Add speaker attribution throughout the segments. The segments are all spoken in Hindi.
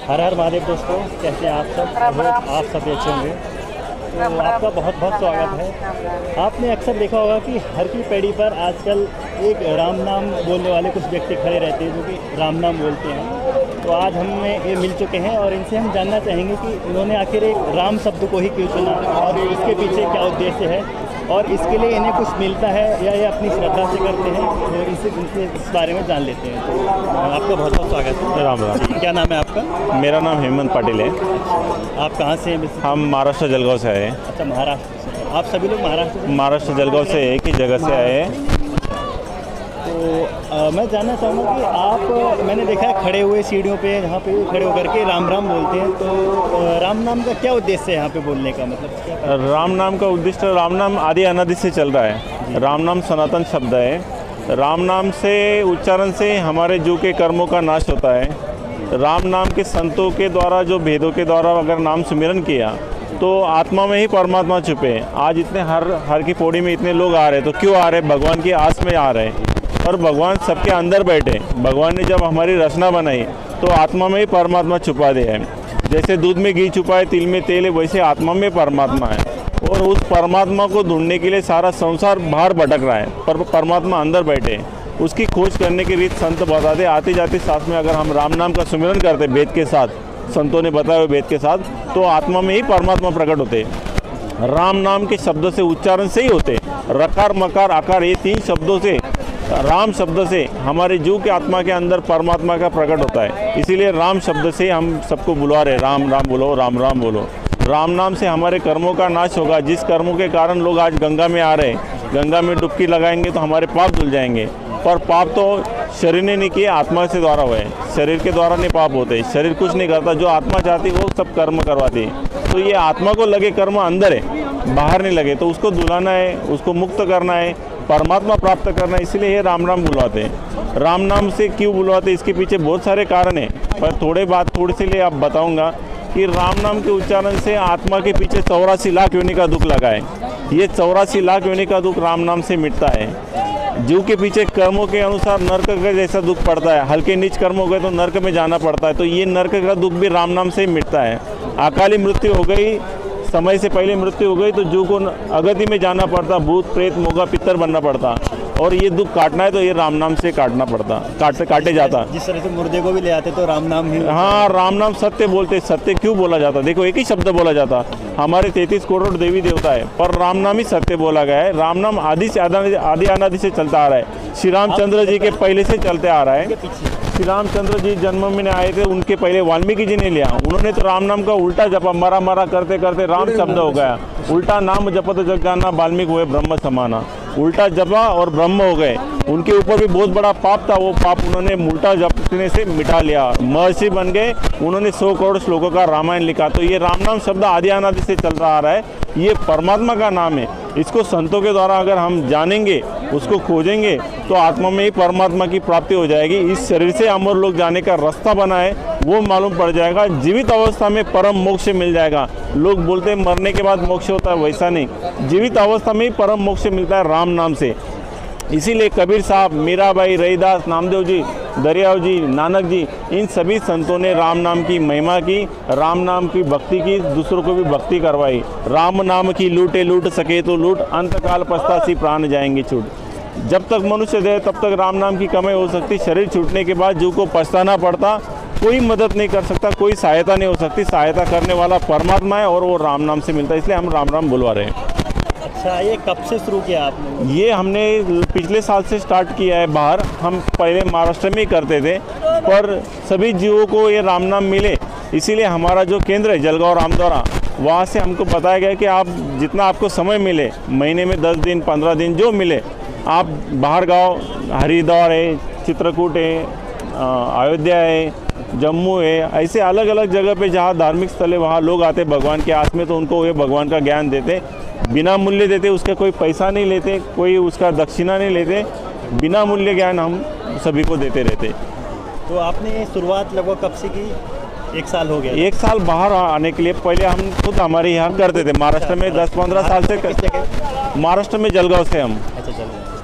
Speaker 1: हर हर महादेव दोस्तों, कैसे हैं आप सब? आप सब अच्छे होंगे। तो आपका बहुत बहुत स्वागत है। आपने अक्सर देखा होगा कि हर की पैड़ी पर आजकल एक राम नाम बोलने वाले कुछ व्यक्ति खड़े रहते हैं जो कि राम नाम बोलते हैं। तो आज हमें ये मिल चुके हैं और इनसे हम जानना चाहेंगे कि इन्होंने आखिर एक राम शब्द को ही क्यों चुना और इसके पीछे क्या उद्देश्य है और इसके लिए इन्हें कुछ मिलता है या ये अपनी श्रद्धा से करते हैं, और इस बारे में जान लेते हैं। तो आपका बहुत बहुत स्वागत है।
Speaker 2: राम राम।
Speaker 1: क्या नाम है आपका?
Speaker 2: मेरा नाम हेमंत पाटिल है।
Speaker 1: आप कहाँ से हैं?
Speaker 2: हम महाराष्ट्र जलगांव से आए हैं।
Speaker 1: अच्छा, महाराष्ट्र से। आप सभी लोग महाराष्ट्र से?
Speaker 2: महाराष्ट्र जलगांव से एक ही जगह से आए हैं।
Speaker 1: तो मैं जानना चाहूँगा कि आप, मैंने देखा है खड़े हुए सीढ़ियों पे, जहाँ पे खड़े होकर के राम राम बोलते हैं। तो राम नाम का क्या उद्देश्य है यहाँ पे बोलने का? मतलब क्या?
Speaker 2: राम नाम का उद्देश्य, राम नाम आदि अनादि से चल रहा है। राम नाम सनातन शब्द है। राम नाम से उच्चारण से हमारे जीव के कर्मों का नाश होता है। राम नाम के संतों के द्वारा, जो भेदों के द्वारा अगर नाम सुमिरन किया तो आत्मा में ही परमात्मा छुपे। आज इतने हर की पौड़ी में इतने लोग आ रहे, तो क्यों आ रहे? भगवान की आस में आ रहे हैं। और भगवान सबके अंदर बैठे। भगवान ने जब हमारी रचना बनाई तो आत्मा में ही परमात्मा छुपा दिया है। जैसे दूध में घी छुपा है, तिल में तेल है, वैसे आत्मा में परमात्मा है। और उस परमात्मा को ढूंढने के लिए सारा संसार बाहर भटक रहा है, पर परमात्मा अंदर बैठे। उसकी खोज करने की रीत संत बताते। आते जाते साथ में अगर हम राम नाम का सुमिरन करते वेद के साथ, संतों ने बताया हुए वेद के साथ, तो आत्मा में ही परमात्मा प्रकट होते। राम नाम के शब्दों से, उच्चारण से ही होते। रकार मकार आकार, ये तीन शब्दों से, राम शब्द से हमारे जीव के आत्मा के अंदर परमात्मा का प्रकट होता है। इसीलिए राम शब्द से हम सबको बुला रहे, राम राम बोलो, राम राम बोलो। राम नाम से हमारे कर्मों का नाश होगा। जिस कर्मों के कारण लोग आज गंगा में आ रहे हैं, गंगा में डुबकी लगाएंगे तो हमारे पाप धुल जाएंगे। पर पाप तो शरीर ने नहीं किए, आत्मा से द्वारा हुए। शरीर के द्वारा नहीं पाप होते, शरीर कुछ नहीं करता। जो आत्मा चाहती है वो सब कर्म करवाती है। तो ये आत्मा को लगे कर्म अंदर है, बाहर नहीं लगे। तो उसको धुलाना है, उसको मुक्त करना है, परमात्मा प्राप्त करना है। इसलिए ये राम राम बुलवाते हैं। राम नाम से क्यों बुलवाते, इसके पीछे बहुत सारे कारण हैं, पर थोड़ी सी लिए आप बताऊंगा कि राम नाम के उच्चारण से आत्मा के पीछे 84 लाख योनि का दुख लगा है। ये 84 लाख योनि का दुख राम नाम से मिटता है। जीव के पीछे कर्मों के अनुसार नरक का जैसा दुख पड़ता है, हल्के नीच कर्म हो गए तो नरक में जाना पड़ता है। तो ये नरक का दुख भी राम नाम से ही मिटता है। अकाली मृत्यु हो गई, समय से पहले मृत्यु हो गई तो जीव को अगति में जाना पड़ता, भूत प्रेत मोगा पितर बनना पड़ता। और ये दुख काटना है तो ये राम नाम से काटना पड़ता, काटे जाता।
Speaker 1: जिस तरह से मुर्दे को भी ले आते तो राम नाम ही।
Speaker 2: हाँ, राम नाम सत्य बोलते। सत्य क्यों बोला जाता? देखो, एक ही शब्द बोला जाता। हमारे 33 करोड़ देवी देवता है, पर राम नाम ही सत्य बोला गया है। राम नाम आदि से आदि अनादि से चलता आ रहा है। श्री रामचंद्र जी के पहले से चलते आ रहा है। श्री रामचंद्र जी जन्म में आए थे, उनके पहले वाल्मीकि जी ने लिया। उन्होंने तो राम नाम का उल्टा जपा, मरा मरा करते करते राम शब्द हो गया। उल्टा नाम जपत जग जाना, वाल्मीकि हुए ब्रह्म समाना। उल्टा जपा और ब्रह्म हो गए। उनके ऊपर भी बहुत बड़ा पाप था, वो पाप उन्होंने उल्टा जपने से मिटा लिया, महर्षि बन गए। उन्होंने 100 करोड़ श्लोकों का रामायण लिखा। तो ये राम नाम शब्द आदि अनादि से चलता आ रहा है। ये परमात्मा का नाम है। इसको संतों के द्वारा अगर हम जानेंगे, उसको खोजेंगे, तो आत्मा में ही परमात्मा की प्राप्ति हो जाएगी। इस शरीर से अमर लोग जाने का रास्ता बना है, वो मालूम पड़ जाएगा। जीवित अवस्था में परम मोक्ष मिल जाएगा। लोग बोलते हैं मरने के बाद मोक्ष होता है, वैसा नहीं। जीवित अवस्था में ही परम मोक्ष मिलता है राम नाम से। इसीलिए कबीर साहब, मीराबाई, रैदास, नामदेव जी, दरियाव जी, नानक जी, इन सभी संतों ने राम नाम की महिमा की, राम नाम की भक्ति की, दूसरों को भी भक्ति करवाई। राम नाम की लूटे लूट सके तो लूट, अंतकाल पछतासी प्राण जाएंगे छूट। जब तक मनुष्य दे तब तक राम नाम की कमाई हो सकती। शरीर छूटने के बाद जीव को पछताना पड़ता। कोई मदद नहीं कर सकता, कोई सहायता नहीं हो सकती। सहायता करने वाला परमात्मा है और वो राम नाम से मिलता है। इसलिए हम राम राम बुलवा रहे हैं।
Speaker 1: अच्छा, ये कब से शुरू किया आपने?
Speaker 2: ये हमने पिछले साल से स्टार्ट किया है बाहर। हम पहले महाराष्ट्र में ही करते थे, पर सभी जीवों को ये राम नाम मिले, इसीलिए हमारा जो केंद्र है जलगांव रामद्वारा, वहाँ से हमको बताया गया कि आप जितना आपको समय मिले, महीने में 10 दिन 15 दिन जो मिले, आप बाहर गाँव, हरिद्वार है, चित्रकूट है, अयोध्या है, जम्मू है, ऐसे अलग अलग जगह पे जहाँ धार्मिक स्थल है वहाँ लोग आते भगवान के आस में। तो उनको ये भगवान का ज्ञान देते, बिना मूल्य देते। उसका कोई पैसा नहीं लेते, कोई उसका दक्षिणा नहीं लेते। बिना मूल्य ज्ञान हम सभी को देते रहते।
Speaker 1: तो आपने शुरुआत लगभग कब से की? 1 साल हो गया।
Speaker 2: 1 साल बाहर आने के लिए पहले हम खुद हमारे यहाँ करते थे। महाराष्ट्र में 10-15 साल से। महाराष्ट्र में जलगांव से हम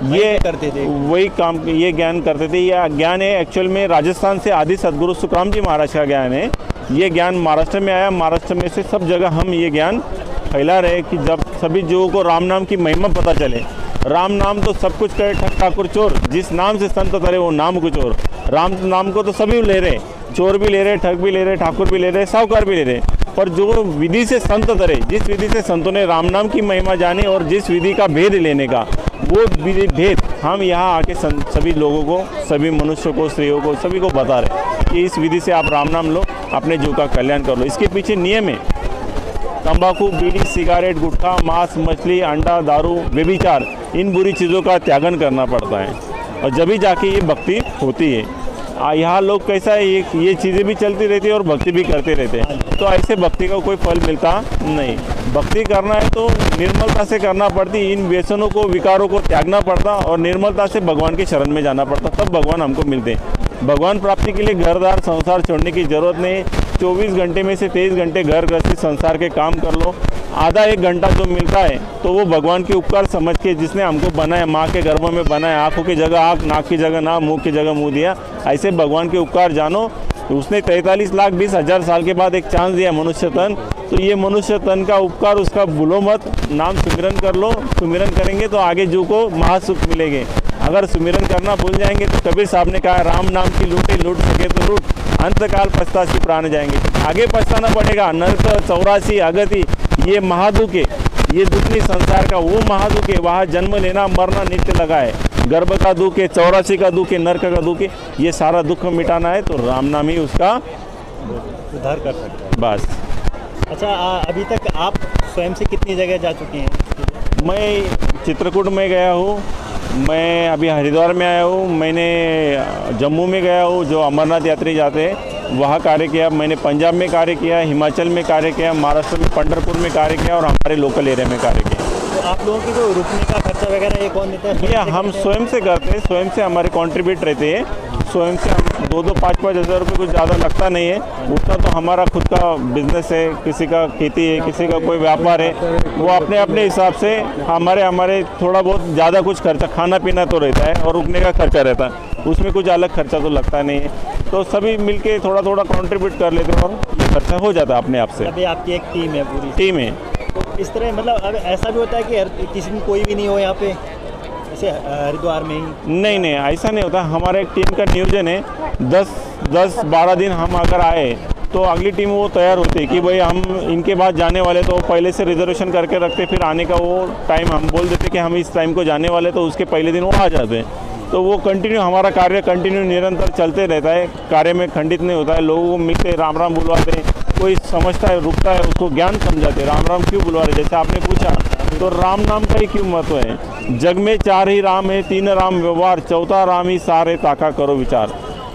Speaker 2: ये
Speaker 1: करते थे,
Speaker 2: वही काम, ये ज्ञान करते थे। यह ज्ञान है एक्चुअल में राजस्थान से आदि सदगुरु सुखराम जी महाराज का ज्ञान है। ये ज्ञान महाराष्ट्र में आया, महाराष्ट्र में से सब जगह हम ये ज्ञान फैला रहे कि जब सभी जीवों को राम नाम की महिमा पता चले। राम नाम तो सब कुछ करे ठग ठाकुर चोर, जिस नाम से संत तरे वो नाम को चोर। राम नाम को तो सभी ले रहे, चोर भी ले रहे, ठग भी ले रहे, ठाकुर भी ले रहे, साहूकार भी ले रहे, पर जो विधि से संत तरे, जिस विधि से संतों ने राम नाम की महिमा जानी और जिस विधि का भेद लेने का, वो भेद हम यहाँ आके सभी लोगों को, सभी मनुष्यों को, स्त्रियों को, सभी को बता रहे कि इस विधि से आप राम नाम लो, अपने जीव का कल्याण कर लो। इसके पीछे नियम है, तंबाकू, बीड़ी, सिगारेट, गुटखा, मांस, मछली, अंडा, दारू, व्यभिचार, इन बुरी चीज़ों का त्यागन करना पड़ता है और जब ही जाके ये भक्ति होती है। यहाँ लोग कैसा है, ये चीज़ें भी चलती रहती है और भक्ति भी करते रहते हैं, तो ऐसे भक्ति का कोई फल मिलता नहीं। भक्ति करना है तो निर्मलता से करना पड़ती, इन व्यसनों को, विकारों को त्यागना पड़ता और निर्मलता से भगवान के शरण में जाना पड़ता, तब भगवान हमको मिलते हैं। भगवान प्राप्ति के लिए घरदार संसार छोड़ने की ज़रूरत नहीं। 24 घंटे में से 23 घंटे घर गृहस्थी संसार के काम कर लो, आधा 1 घंटा जो मिलता है तो वो भगवान के उपकार समझ के, जिसने हमको बनाया, माँ के गर्भ में बनाया, आँखों की जगह आँख, नाक की जगह नाक, मुँह की जगह मुँह दिया, ऐसे भगवान के उपकार जानो। उसने 43,20,000 साल के बाद एक चांस दिया मनुष्य तन, तो ये मनुष्य तन का उपकार उसका भूलो मत, नाम सुमिरन कर लो। सुमिरन करेंगे तो आगे जीव को महासुख मिलेंगे। अगर सुमिरन करना भूल जाएंगे तो कबीर साहब ने कहा, राम नाम की लूटे, लूट सके तो लूट, अंतकाल पछतासी प्राण जाएंगे। आगे पछताना पड़ेगा। नरक, 84, अगति, ये महादुख है, ये दुख नहीं संसार का, वो महादुख है, वहाँ जन्म लेना मरना नित्य लगा है। गर्भ का दुख है, 84 का दुख है, नरक का दुख है, ये सारा दुख मिटाना है तो राम नाम ही उसका
Speaker 1: उद्धार कर सकता है।
Speaker 2: बस।
Speaker 1: अच्छा, अभी तक आप स्वयं से कितनी जगह जा चुके हैं?
Speaker 2: मैं चित्रकूट में गया हूँ, मैं अभी हरिद्वार में आया हूँ, मैंने जम्मू में गया हूँ, जो अमरनाथ यात्री जाते हैं वहाँ कार्य किया, मैंने पंजाब में कार्य किया, हिमाचल में कार्य किया, महाराष्ट्र में पंढरपुर में कार्य किया और हमारे लोकल एरिया में कार्य किया।
Speaker 1: तो आप लोगों की जो रुकने का खर्चा वगैरह ये कौन देता है?
Speaker 2: ये हम स्वयं से करते हैं, स्वयं से हमारे कंट्रीब्यूट रहते हैं, स्वयं से हम 2-2, 5-5 हज़ार रुपये कुछ ज़्यादा लगता नहीं है। उतना तो हमारा खुद का बिजनेस है, किसी का खेती है, किसी का कोई व्यापार है, वो अपने अपने हिसाब से हमारे थोड़ा बहुत ज़्यादा कुछ खर्चा, खाना पीना तो रहता है और रुकने का खर्चा रहता है, उसमें कुछ अलग खर्चा तो लगता नहीं है। तो सभी मिलके थोड़ा थोड़ा कंट्रीब्यूट कर लेते हैं और ये खर्चा हो जाता है अपने आप से।
Speaker 1: अभी आपकी एक टीम है, पूरी
Speaker 2: टीम है।
Speaker 1: तो इस तरह मतलब अब ऐसा भी होता है कि किसी में कोई भी नहीं हो यहाँ पे, जैसे हरिद्वार में ही?
Speaker 2: नहीं, ऐसा नहीं होता। हमारे एक टीम का नियोजन है, 10-12 दिन हम अगर आए तो अगली टीम वो तैयार होती है कि भाई हम इनके बाद जाने वाले, तो पहले से रिजर्वेशन करके रखते, फिर आने का वो टाइम हम बोल देते कि हम इस टाइम को जाने वाले, तो उसके पहले दिन वो आ जाते हैं। तो वो कंटिन्यू, हमारा कार्य कंटिन्यू निरंतर चलते रहता है, कार्य में खंडित नहीं होता है। लोगों को मिलते राम राम बुलवाते हैं, कोई समझता है, रुकता है, उसको ज्ञान समझाते, राम राम क्यों बुलवा रहे, जैसे आपने पूछा, तो राम नाम का ही क्यों महत्व है। जग में 4 ही राम है, 3 राम व्यवहार, चौथा राम ही सारे ताका करो विचार।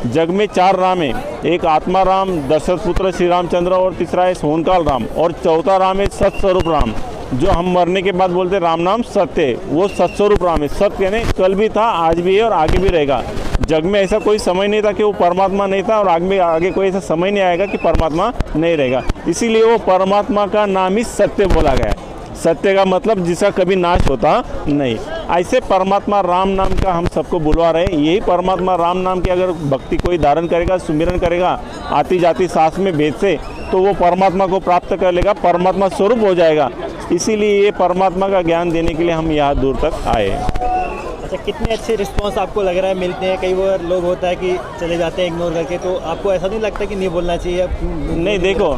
Speaker 2: जग में 4 राम है, एक आत्मा राम, दशरथ पुत्र श्री रामचंद्र, और तीसरा है सोनकाल राम, और चौथा राम है सत्स्वरूप राम, जो हम मरने के बाद बोलते राम नाम सत्य है, वो सत्स्वरूप राम है। सत्य यानी कल भी था, आज भी है और आगे भी रहेगा। जग में ऐसा कोई समय नहीं था कि वो परमात्मा नहीं था और आगे कोई ऐसा समय नहीं आएगा कि परमात्मा नहीं रहेगा। इसीलिए वो परमात्मा का नाम ही सत्य बोला गया है। सत्य का मतलब जिसका कभी नाश होता नहीं। ऐसे परमात्मा राम नाम का हम सबको बुलवा रहे हैं। यही परमात्मा राम नाम की अगर भक्ति कोई धारण करेगा, सुमिरन करेगा आती जाती सांस में भेद से, तो वो परमात्मा को प्राप्त कर लेगा, परमात्मा स्वरूप हो जाएगा। इसीलिए ये परमात्मा का ज्ञान देने के लिए हम यहाँ दूर तक आए हैं।
Speaker 1: अच्छा, कितने अच्छे रिस्पांस आपको लग रहा है मिलते हैं? कई बार लोग होता है कि चले जाते हैं इग्नोर करके, तो आपको ऐसा नहीं लगता कि नहीं बोलना चाहिए?
Speaker 2: नहीं, देखो,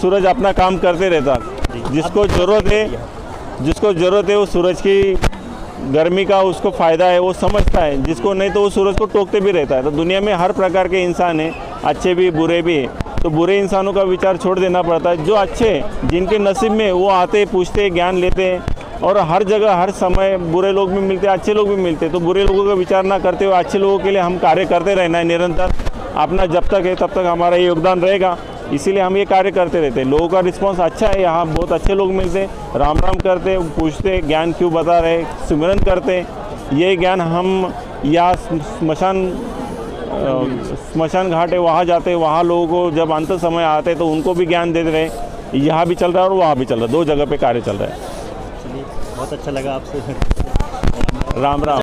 Speaker 2: सूरज अपना काम करते रहता। जिसको ज़रूरत है वो सूरज की गर्मी का उसको फ़ायदा है, वो समझता है। जिसको नहीं तो वो सूरज को टोकते भी रहता है। तो दुनिया में हर प्रकार के इंसान हैं, अच्छे भी बुरे भी। तो बुरे इंसानों का विचार छोड़ देना पड़ता है। जो अच्छे, जिनके नसीब में, वो आते, पूछते, ज्ञान लेते हैं। और हर जगह हर समय बुरे लोग भी मिलते हैं, अच्छे लोग भी मिलते हैं। तो बुरे लोगों का विचार ना करते हुए अच्छे लोगों के लिए हम कार्य करते रहना है निरंतर। अपना जब तक है तब तक हमारा ये योगदान रहेगा, इसीलिए हम ये कार्य करते रहते हैं। लोगों का रिस्पांस अच्छा है, यहाँ बहुत अच्छे लोग मिलते हैं, राम राम करते, पूछते, ज्ञान क्यों बता रहे, सुमिरन करते। ये ज्ञान हम या स्मशान घाट है वहाँ जाते, वहाँ लोगों को जब अंत समय आते तो उनको भी ज्ञान देते रहे। यहाँ भी चल रहा है और वहाँ भी चल रहा है, 2 जगह पे कार्य चल रहा है।
Speaker 1: चलिए, बहुत अच्छा लगा आपसे।
Speaker 2: राम राम।